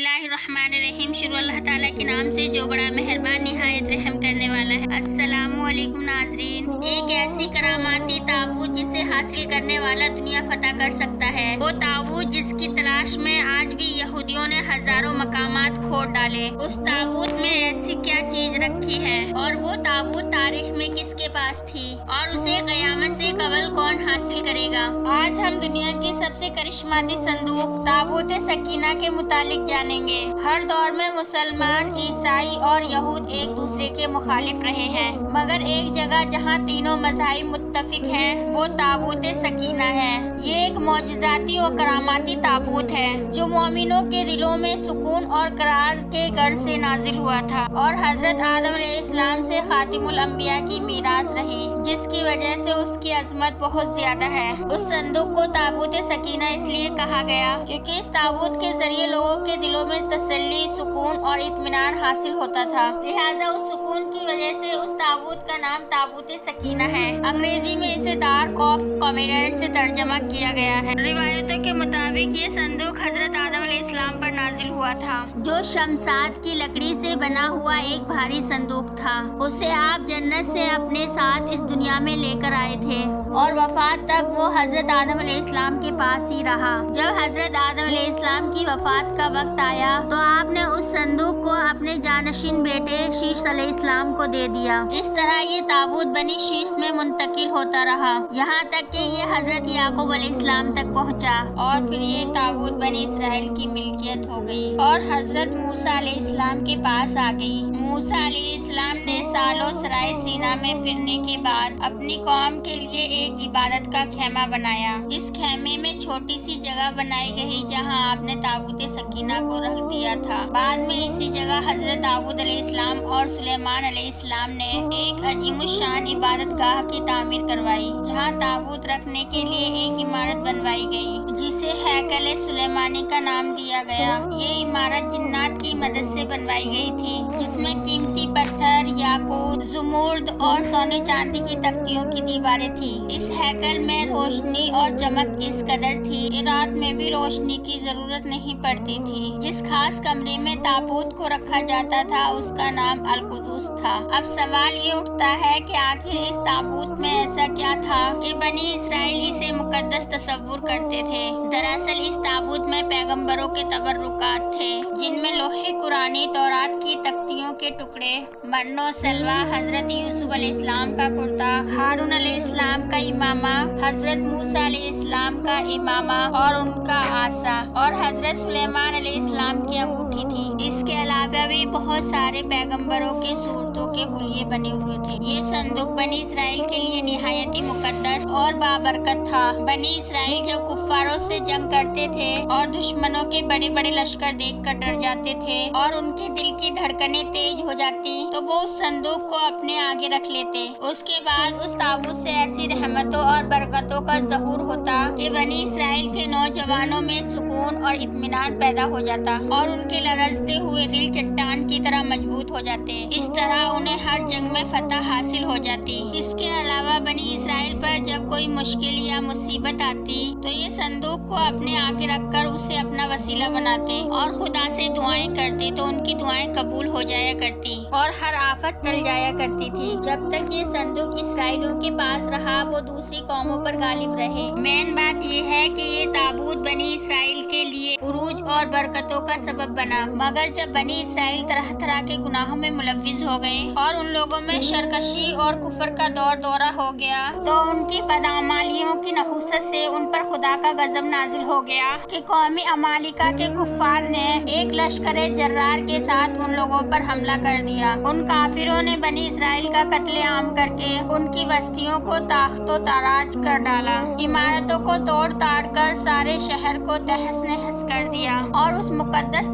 اللہ الرحمن الرحیم۔ شروع اللہ تعالیٰ کے نام سے جو بڑا مہربان نہایت رحم کرنے والا ہے۔ السلام علیکم ناظرین۔ ایک ایسی کراماتی تابوت جسے حاصل کرنے والا دنیا فتح کر سکتا ہے، وہ تابوت جس کی تلاش میں آج بھی یہودیوں نے ہزاروں مقامات کھود ڈالے۔ اس تابوت میں ایسی کیا چیز رکھی ہے، اور وہ تابوت تاریخ میں کس کے پاس تھی، اور اسے قیامت سے قبل کون حاصل کرے گا؟ آج ہم دنیا کی سب سے کرشماتی صندوق تابوت سکینہ کے متعلق جانیں گے۔ ہر دور میں مسلمان، عیسائی اور یہود ایک دوسرے کے مخالف رہے ہیں، مگر ایک جگہ جہاں تینوں مذاہب متفق ہیں وہ تابوت سکینہ ہے۔ یہ ایک معجزاتی اور کراماتی تابوت ہے جو مومنوں کے دلوں میں سکون اور قرار کے گھر سے نازل ہوا تھا، اور حضرت آدم علیہ السلام سے خاتم الانبیاء کی میراث رہی، جس کی وجہ سے اس کی عظمت بہت زیادہ ہے۔ اس صندوق کو تابوت سکینہ اس لیے کہا گیا کیونکہ اس تابوت کے ذریعے لوگوں کے دلوں میں تسلی، سکون اور اطمینان حاصل ہوتا تھا، لہٰذا اس سکون کی وجہ سے اس تابوت کا نام تابوت سکینہ ہے۔ انگریزی میں اسے دی آرک آف کامیننٹ سے ترجمہ کیا گیا ہے۔ روایتوں کے مطابق یہ صندوق حضرت آدم علیہ السلام پر نازل ہوا تھا، جو شمشاد کی لکڑی سے بنا ہوا ایک بھاری صندوق تھا۔ اسے آپ جنت سے اپنے ساتھ اس دنیا میں لے کر آئے تھے، اور وفات تک وہ حضرت آدم علیہ السلام کے پاس ہی رہا۔ جب حضرت آدم علیہ السلام کی وفات کا وقت آیا تو آپ نے اس صندوق کو اپنے جانشین بیٹے شیش علیہ السلام کو دے دیا۔ اس طرح یہ تابوت بنی شیش میں منتقل ہوتا رہا، یہاں تک کہ یہ حضرت یعقوب علیہ السلام تک پہنچا، اور پھر یہ تابوت بنی اسرائیل کی ملکیت ہو گئی اور حضرت موسیٰ علیہ السلام کے پاس آ گئی۔ موسیٰ علیہ السلام نے سالوں سرائے سینا میں پھرنے کے بعد اپنی قوم کے لیے ایک عبادت کا خیمہ بنایا۔ اس خیمے میں چھوٹی سی جگہ بنائی گئی جہاں آپ نے تابوت سکینہ کو رکھ دیا تھا۔ بعد میں اسی جگہ حضرت داؤد علیہ السلام اور سلیمان علیہ السلام نے ایک عظیم الشان عبادت گاہ کی تعمیر کروائی، جہاں تابوت رکھنے کے لیے ایک عمارت بنوائی گئی جسے ہیکل سلیمانی کا نام دیا گیا۔ یہ عمارت جنات کی مدد سے بنوائی گئی تھی، جس میں قیمتی پتھر، یاقوت، زمرد اور سونے چاندی کی تختیوں کی دیواریں تھیں۔ اس ہیکل میں روشنی اور چمک اس قدر تھی کہ رات میں بھی روشنی کی ضرورت نہیں پڑتی تھی۔ جس خاص کمرے میں تابوت کو رکھا جاتا تھا اس کا نام القدس تھا۔ اب سوال یہ اٹھتا ہے کہ آخر اس تابوت میں ایسا کیا تھا کہ بنی اسرائیل اسے مقدس تصور کرتے تھے؟ دراصل اس تابوت میں پیغمبروں کے تبرکات تھے، جن میں لوح قرآنی، تورات کی تختیوں کے ٹکڑے، من و سلوہ، حضرت یوسف علیہ السلام کا کرتا، ہارون علیہ السلام کا امامہ، حضرت موسیٰ علیہ السلام کا امامہ اور ان کا عصا، اور حضرت سلیمان علیہ السلام کی انگوٹھی تھی۔ اس کے علاوہ بھی بہت سارے پیغمبروں کے صورتوں کے حلیے بنے ہوئے تھے۔ یہ صندوق بنی اسرائیل کے لیے نہایت ہی مقدس اور بابرکت تھا۔ بنی اسرائیل جب کفاروں سے جنگ کرتے تھے اور دشمنوں کے بڑے بڑے لشکر دیکھ کر ڈر جاتے تھے اور ان کے دل کی دھڑکنیں تیز ہو جاتی تو وہ اس صندوق کو اپنے آگے رکھ لیتے۔ اس کے بعد اس تابوت سے ایسی رحمتوں اور برکتوں کا ظہور ہوتا کہ بنی اسرائیل کے نوجوانوں میں سکون اور اطمینان پیدا ہو جاتا، اور ان کے لرزتے ہوئے دل چٹان کی طرح مضبوط ہو جاتے۔ اس طرح انہیں ہر جنگ میں فتح حاصل ہو جاتی۔ اس کے علاوہ بنی اسرائیل پر جب کوئی مشکل یا مصیبت آتی تو یہ صندوق کو اپنے آگے رکھ کر اسے اپنا وسیلہ بناتے اور خدا سے دعائیں کرتے تو ان کی دعائیں قبول ہو جایا کرتی اور ہر آفت ٹل جایا کرتی تھی۔ جب تک یہ صندوق اسرائیلیوں کے پاس رہا وہ دوسری قوموں پر غالب رہے۔ مین بات یہ ہے کہ یہ تابوت بنی اسرائیل کے لیے عروج اور برکتوں کا سبب بنا، مگر جب بنی اسرائیل طرح طرح کے گناہوں میں ملوث ہو گئے اور ان لوگوں میں سرکشی اور کفر کا دورہ ہو گیا تو ان کی بدعمالیوں کی نحوست سے ان پر خدا کا غضب نازل ہو گیا کہ قومی عمالقہ کے کفار نے ایک لشکر جرار کے ساتھ ان لوگوں پر حملہ کر دیا۔ ان کافروں نے بنی اسرائیل کا قتل عام کر کے ان کی بستیوں کو تاخت و تاراج کر ڈالا، عمارتوں کو توڑ تاڑ کر سارے شہر کو تہس نہس کر دیا، اور اس مقدس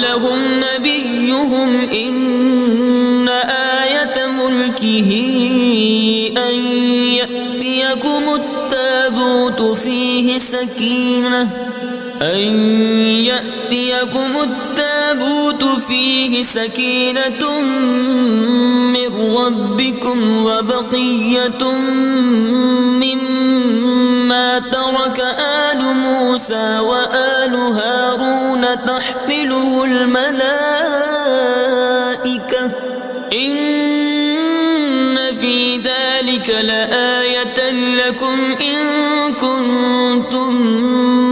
لهم نبيهم إن آية ملكه أن يأتيكم التابوت فيه سكينة من ربكم وبقية مما ترك آل موسى وآل هارون تحمله الملائكة إن في ذلك لآية لكم إن كنتم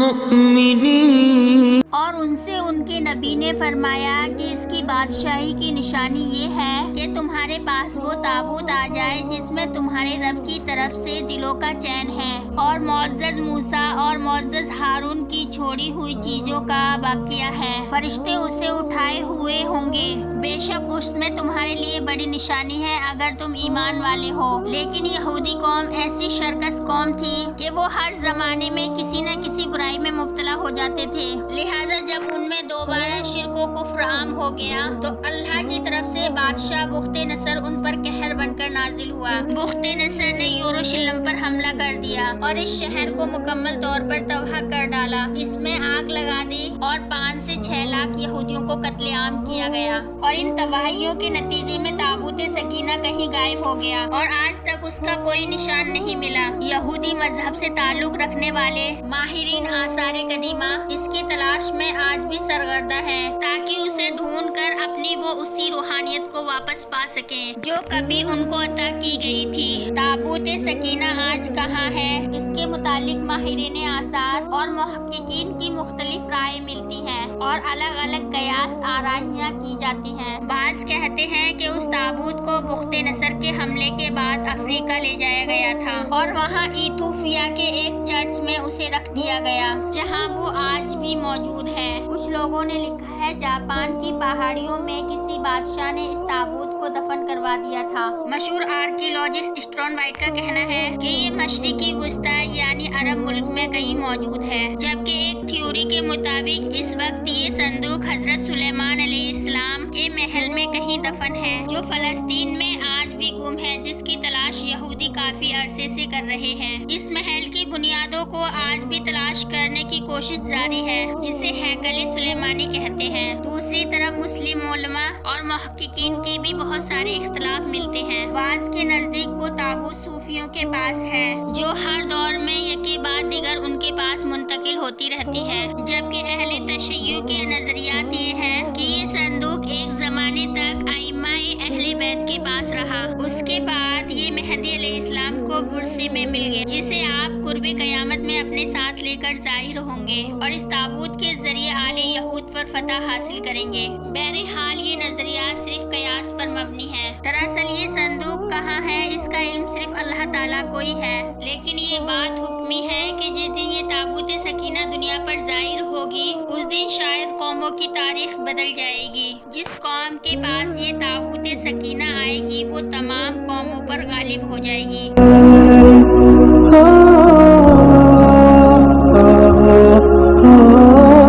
مؤمنين۔ اور ان سے ان کے نبی نے فرمایا کہ اس کی بادشاہی کی نشانی یہ ہے کہ تمہارے پاس وہ تابوت آ جائے جس میں تمہارے رب کی طرف سے دلوں کا چین ہے اور معزز موسیٰ اور معزز ہارون کی چھوڑی ہوئی چیزوں کا باقیہ ہے۔ فرشتے اسے اٹھائے ہوئے ہوں گے، بے شک اس میں تمہارے لیے بڑی نشانی ہے اگر تم ایمان والے ہو۔ لیکن یہودی قوم ایسی شرکس قوم تھی کہ وہ ہر زمانے میں کسی نہ کسی برائی میں مبتلا ہو جاتے تھے، لہٰذا جب ان میں دوبارہ شرک و کفر عام ہو گیا تو اللہ کی طرف سے بادشاہ بخت نصر ان پر قہر بن کر نازل ہوا۔ بخت نصر نے یروشلم پر حملہ کر دیا اور اس شہر کو مکمل طور پر تباہ کر ڈالا، اس میں آگ لگا دی اور 5 سے 6 لاکھ یہودیوں کو قتل عام کیا گیا۔ اور ان تباہیوں کے نتیجے میں تابوت سکینہ کہیں غائب ہو گیا اور آج تک اس کا کوئی نشان نہیں ملا۔ یہودی مذہب سے تعلق رکھنے والے ماہرین آثار قدیمہ اس کی تلاش میں آج بھی سرگردہ ہیں تاکہ اسے ڈھونڈ کر اپنی وہ اسی روحانیت کو واپس پا سکیں جو کبھی ان کو عطا کی گئی تھی۔ تابوت سکینہ آج کہاں ہے، اس کے متعلق ماہرین آثار اور محققین کی مختلف رائے ملتی ہیں اور الگ الگ قیاس آرائیاں کی جاتی ہیں۔ بعض کہتے ہیں کہ اس تابوت کو بخت نصر کے حملے کے بعد افریقہ لے جایا گیا تھا اور وہاں ایتھوپیا کے ایک چرچ میں اسے رکھ دیا گیا جہاں وہ آج بھی موجود ہے۔ کچھ لوگوں نے لکھا ہے جاپان کی پہاڑیوں میں کسی بادشاہ نے اس تابوت کو دفن کروا دیا تھا۔ مشہور آرکیولوجسٹ اسٹرون وائٹ کا کہنا ہے کہ یہ مشرقی وسطی یعنی عرب ملک میں کہیں موجود ہے، جبکہ ایک تھیوری کے مطابق اس وقت یہ صندوق حضرت سلیمان علیہ السلام کے محل میں کہیں دفن ہے جو فلسطین میں آج بھی گم ہے، جس کی تلاش یہودی کافی عرصے سے کر رہے ہیں۔ اس محل کی بنیادوں کو آج بھی تلاش کرنے کی کوشش جاری ہے جسے ہیکل سلیمانی کہتے ہیں۔ دوسری طرف مسلم علماء اور محققین کے بھی بہت سارے اختلاف ملتے ہیں۔ بعض کے نزدیک وہ تابوت صوفیوں کے پاس ہے جو ہر دور میں یکے بعد دیگر ان کے پاس منتقل ہوتی رہتی ہے، جبکہ اہل تشیع کے نظریات یہ ہیں کہ یہ صندوق ایک زمانے تک ائمہ اہل بیت کے پاس رہا، اس کے بعد یہ مہدی علیہ السلام کو ورثے میں مل گیا جسے آپ قرب قیامت میں اپنے ساتھ لے کر ظاہر ہوں گے اور اس تابوت کے ذریعے آل یہود پر فتح حاصل کریں گے۔ بہرحال یہ نظریات صرف قیاس پر مبنی ہے۔ دراصل یہ صندوق کہاں ہے اس کا علم صرف اللہ تعالیٰ کو ہی ہے، لیکن یہ بات حکمی ہے کہ جس دن یہ تابوت سکینہ دنیا پر ظاہر ہوگی اس دن شاید قوموں کی تاریخ بدل جائے گی۔ جس قوم کے پاس یہ تابوت سکینہ آئے گی وہ تمام قوموں پر غالب ہو جائے گی۔